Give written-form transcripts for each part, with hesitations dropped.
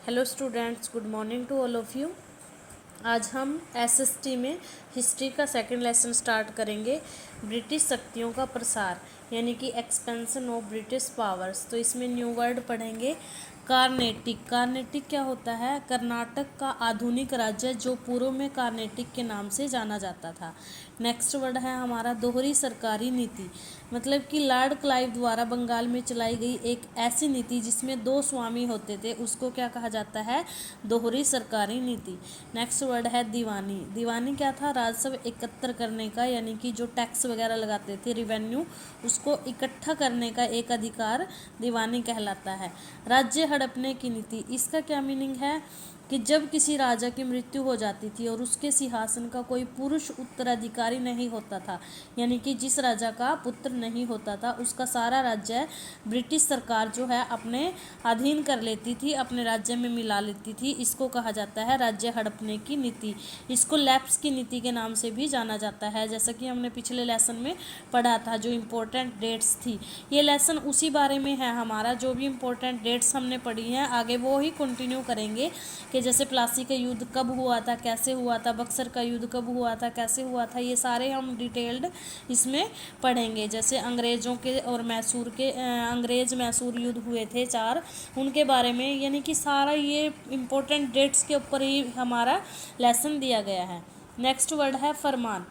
Hello students, good morning to all of you. आज हम SST में हिस्ट्री का सेकंड लेसन स्टार्ट करेंगे। ब्रिटिश शक्तियों का प्रसार यानी कि एक्सपेंशन ऑफ ब्रिटिश पावर्स। तो इसमें न्यू वर्ड पढ़ेंगे कार्नेटिक। कार्नेटिक क्या होता है? कर्नाटक का आधुनिक राज्य जो पूर्व में कार्नेटिक के नाम से जाना जाता था। नेक्स्ट वर्ड है हमारा दोहरी सरकारी नीति, मतलब कि लॉर्ड क्लाइव द्वारा बंगाल में चलाई गई एक ऐसी नीति जिसमें दो स्वामी होते थे, उसको क्या कहा जाता है? दोहरी सरकारी नीति। नेक्स्ट वर्ड है दीवानी। दीवानी क्या था? राजस्व एकत्र करने का, यानी कि जो टैक्स वगैरह लगाते थे, रिवेन्यू, उसको इकट्ठा करने का एक अधिकार दीवानी कहलाता है। राज्य हड़पने की नीति, इसका क्या मीनिंग है कि जब किसी राजा की मृत्यु हो जाती थी और उसके सिंहासन का कोई पुरुष उत्तराधिकारी नहीं होता था, यानी कि जिस राजा का पुत्र नहीं होता था, उसका सारा राज्य ब्रिटिश सरकार जो है अपने अधीन कर लेती थी, अपने राज्य में मिला लेती थी। इसको कहा जाता है राज्य हड़पने की नीति। इसको लैप्स की नीति के नाम से भी जाना जाता है, जैसा कि हमने पिछले लेसन में पढ़ा था। जो इम्पोर्टेंट डेट्स थी, ये लेसन उसी बारे में है हमारा। जो भी इम्पोर्टेंट डेट्स हमने पढ़ी हैं आगे वो ही कंटिन्यू करेंगे कि जैसे प्लासी का युद्ध कब हुआ था, कैसे हुआ था, बक्सर का युद्ध कब हुआ था, कैसे हुआ था, ये सारे हम डिटेल्ड इसमें पढ़ेंगे। जैसे अंग्रेज़ों के और मैसूर के अंग्रेज़ मैसूर युद्ध हुए थे 4, उनके बारे में, यानी कि सारा ये इम्पोर्टेंट डेट्स के ऊपर ही हमारा लेसन दिया गया है। नेक्स्ट वर्ड है फरमान।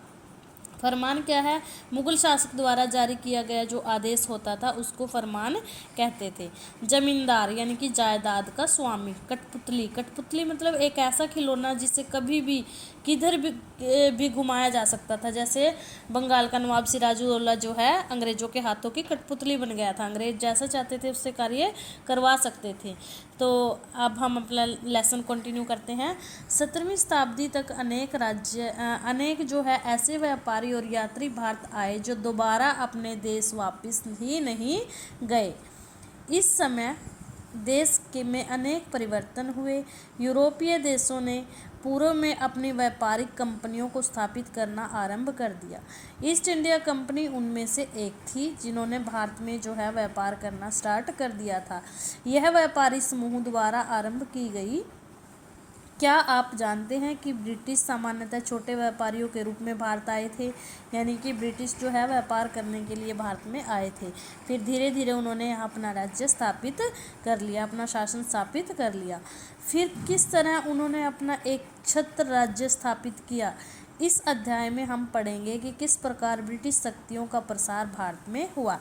फरमान क्या है? मुगल शासक द्वारा जारी किया गया जो आदेश होता था उसको फरमान कहते थे। जमींदार यानी कि जायदाद का स्वामी। कठपुतली। कठपुतली मतलब एक ऐसा खिलौना जिसे कभी भी किधर भी घुमाया जा सकता था। जैसे बंगाल का नवाब सिराजुद्दौला जो है अंग्रेज़ों के हाथों की कठपुतली बन गया था। अंग्रेज जैसा चाहते थे उससे कार्य करवा सकते थे। तो अब हम अपना लेसन कंटिन्यू करते हैं। 17वीं शताब्दी तक अनेक जो है ऐसे व्यापारी और यात्री भारत आए जो दोबारा अपने देश वापस ही नहीं गए। इस समय देश के में अनेक परिवर्तन हुए। यूरोपीय देशों ने पूर्व में अपनी व्यापारिक कंपनियों को स्थापित करना आरंभ कर दिया। ईस्ट इंडिया कंपनी उनमें से एक थी जिन्होंने भारत में जो है व्यापार करना स्टार्ट कर दिया था। यह व्यापारी समूह द्वारा आरंभ की गई। क्या आप जानते हैं कि ब्रिटिश सामान्यतः छोटे व्यापारियों के रूप में भारत आए थे? यानी कि ब्रिटिश जो है व्यापार करने के लिए भारत में आए थे, फिर धीरे धीरे उन्होंने यहाँ अपना राज्य स्थापित कर लिया, अपना शासन स्थापित कर लिया। फिर किस तरह उन्होंने अपना एक छत्र राज्य स्थापित किया, इस अध्याय में हम पढ़ेंगे कि किस प्रकार ब्रिटिश शक्तियों का प्रसार भारत में हुआ।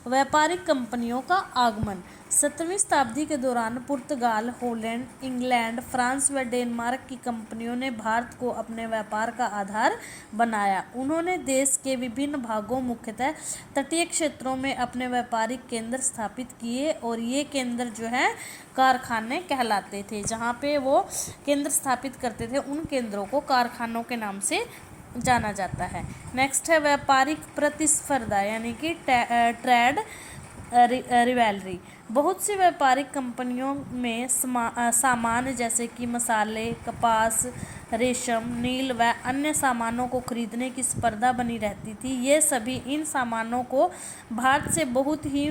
व्यापारिक कंपनियों का आगमन। 17वीं शताब्दी के दौरान पुर्तगाल, हॉलैंड, इंग्लैंड, फ्रांस व डेनमार्क की कंपनियों ने भारत को अपने व्यापार का आधार बनाया। उन्होंने देश के विभिन्न भागों, मुख्यतः तटीय क्षेत्रों में अपने व्यापारिक केंद्र स्थापित किए और ये केंद्र जो है कारखाने कहलाते थे। जहाँ पे वो केंद्र स्थापित करते थे उन केंद्रों को कारखानों के नाम से जाना जाता है। नेक्स्ट है व्यापारिक प्रतिस्पर्धा यानी कि ट्रेड रिवैलरी। बहुत सी व्यापारिक कंपनियों में सामान जैसे कि मसाले, कपास, रेशम, नील व अन्य सामानों को खरीदने की स्पर्धा बनी रहती थी। ये सभी इन सामानों को भारत से बहुत ही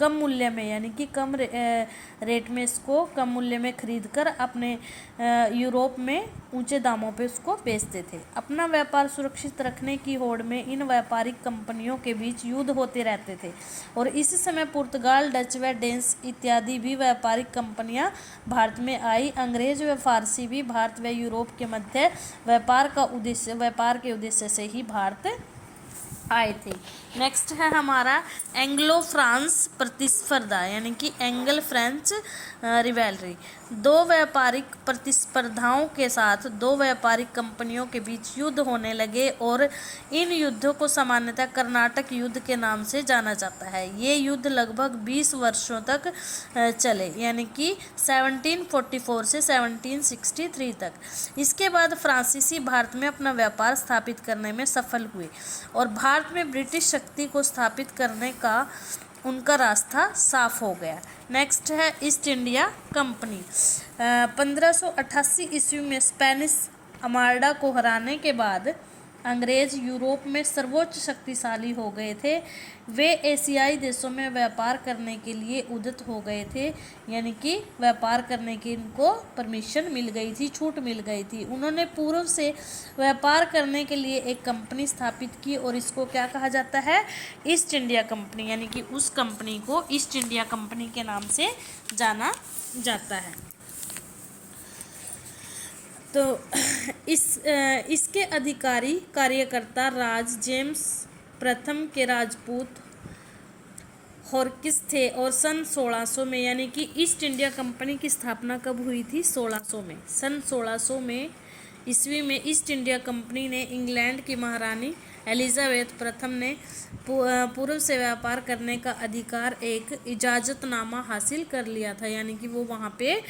कम मूल्य में, यानी कि कम रेट में इसको कम मूल्य में खरीदकर अपने यूरोप में ऊंचे दामों पे उसको बेचते थे। अपना व्यापार सुरक्षित रखने की होड़ में इन व्यापारिक कंपनियों के बीच युद्ध होते रहते थे और इसी समय पुर्तगाल, डच व डेंस इत्यादि भी व्यापारिक कंपनियां भारत में आई। अंग्रेज व फारसी भी भारत व यूरोप के मध्य व्यापार के उद्देश्य से ही भारत आए थे। नेक्स्ट है हमारा एंग्लो फ्रांस प्रतिस्पर्धा यानी कि एंगल फ्रेंच रिवैलरी। दो व्यापारिक प्रतिस्पर्धाओं के साथ दो व्यापारिक कंपनियों के बीच युद्ध होने लगे और इन युद्धों को सामान्यतः कर्नाटक युद्ध के नाम से जाना जाता है। ये युद्ध लगभग 20 वर्षों तक चले, यानी कि 1744 से 1763 तक। इसके बाद फ्रांसीसी भारत में अपना व्यापार स्थापित करने में सफल हुए और भारत में ब्रिटिश शक्ति को स्थापित करने का उनका रास्ता साफ हो गया। नेक्स्ट है ईस्ट इंडिया कंपनी। 1588 ईस्वी में स्पेनिश आर्माडा को हराने के बाद अंग्रेज यूरोप में सर्वोच्च शक्तिशाली हो गए थे, वे एशियाई देशों में व्यापार करने के लिए उद्यत हो गए थे, यानी कि व्यापार करने की इनको परमिशन मिल गई थी, छूट मिल गई थी। उन्होंने पूर्व से व्यापार करने के लिए एक कंपनी स्थापित की और इसको क्या कहा जाता है, ईस्ट इंडिया कंपनी, यानी कि उस कंपनी को ईस्ट इंडिया कंपनी के नाम से जाना जाता है। तो इसके अधिकारी कार्यकर्ता राज जेम्स प्रथम के राजपूत हॉर्किस थे और सन 1600 में, यानी कि ईस्ट इंडिया कंपनी की स्थापना कब हुई थी, 1600 में। सन 1600 में ईस्वी में ईस्ट इंडिया कंपनी ने इंग्लैंड की महारानी एलिजाबेथ प्रथम ने पूर्व से व्यापार करने का अधिकार एक इजाज़तनामा हासिल कर लिया था, यानी कि वो वहाँ पे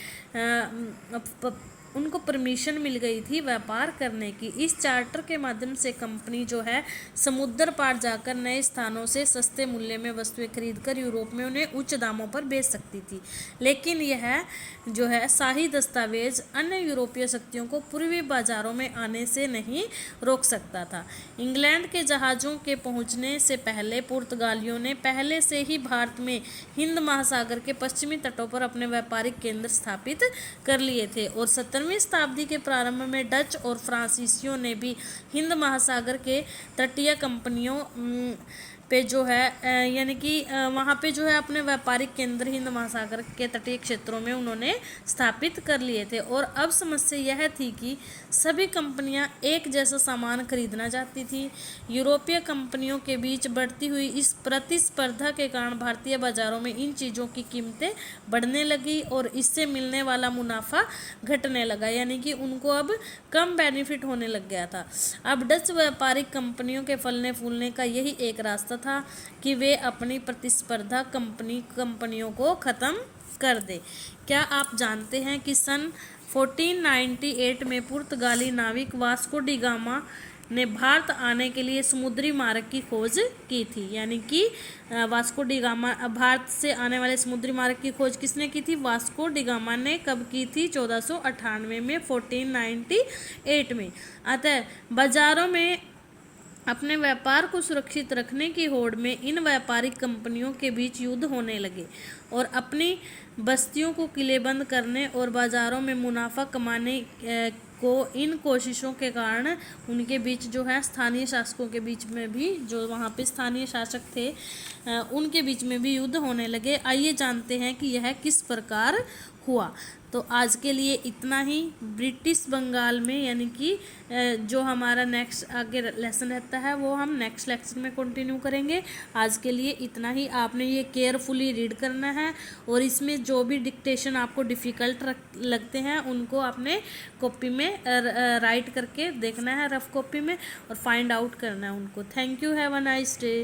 उनको परमिशन मिल गई थी व्यापार करने की। इस चार्टर के माध्यम से कंपनी जो है समुद्र पार जाकर नए स्थानों से सस्ते मूल्य में वस्तुएं खरीदकर यूरोप में उन्हें उच्च दामों पर बेच सकती थी, लेकिन यह जो है शाही दस्तावेज अन्य यूरोपीय शक्तियों को पूर्वी बाजारों में आने से नहीं रोक सकता था। इंग्लैंड के जहाज़ों के पहुंचने से पहले पुर्तगालियों ने पहले से ही भारत में हिंद महासागर के पश्चिमी तटों पर अपने व्यापारिक केंद्र स्थापित कर लिए थे और 17वीं शताब्दी के प्रारंभ में डच और फ्रांसीसियों ने भी हिंद महासागर के तटीय कंपनियों पे जो है यानी कि वहाँ पे जो है अपने व्यापारिक केंद्र हिंद महासागर के तटीय क्षेत्रों में उन्होंने स्थापित कर लिए थे। और अब समस्या यह थी कि सभी कंपनियां एक जैसा सामान खरीदना चाहती थी। यूरोपीय कंपनियों के बीच बढ़ती हुई इस प्रतिस्पर्धा के कारण भारतीय बाजारों में इन चीज़ों की कीमतें बढ़ने लगी और इससे मिलने वाला मुनाफा घटने लगा, यानी कि उनको अब कम बेनिफिट होने लग गया था। अब डच व्यापारिक कंपनियों के फलने फूलने का यही एक रास्ता था कि वे अपनी प्रतिस्पर्धा कंपनियों को ख़त्म कर दे। क्या आप जानते हैं कि सन 1498 में पुर्तगाली नाविक वास्को डी गामा ने भारत आने के लिए समुद्री मार्ग की खोज की थी, यानी कि वास्को डी गामा भारत से आने वाले समुद्री मार्ग की खोज किसने की थी, वास्को डी गामा ने कब की थी, 1498 में, 1498 में। अतः बाजारों में अपने व्यापार को सुरक्षित रखने की होड़ में इन व्यापारिक कंपनियों के बीच युद्ध होने लगे और अपनी बस्तियों को किलेबंद करने और बाजारों में मुनाफा कमाने को इन कोशिशों के कारण उनके बीच जो है स्थानीय शासकों के बीच में भी, जो वहाँ पे स्थानीय शासक थे उनके बीच में भी युद्ध होने लगे। आइए जानते हैं कि यह किस प्रकार हुआ। तो आज के लिए इतना ही। ब्रिटिश बंगाल में, यानी कि जो हमारा नेक्स्ट आगे लेसन रहता है वो हम नेक्स्ट लेक्चर में कंटिन्यू करेंगे। आज के लिए इतना ही। आपने ये केयरफुली रीड करना है और इसमें जो भी डिक्टेशन आपको डिफ़िकल्ट लगते हैं उनको आपने कॉपी में राइट करके देखना है, रफ कॉपी में, और फाइंड आउट करना है उनको। Thank you, have a nice day.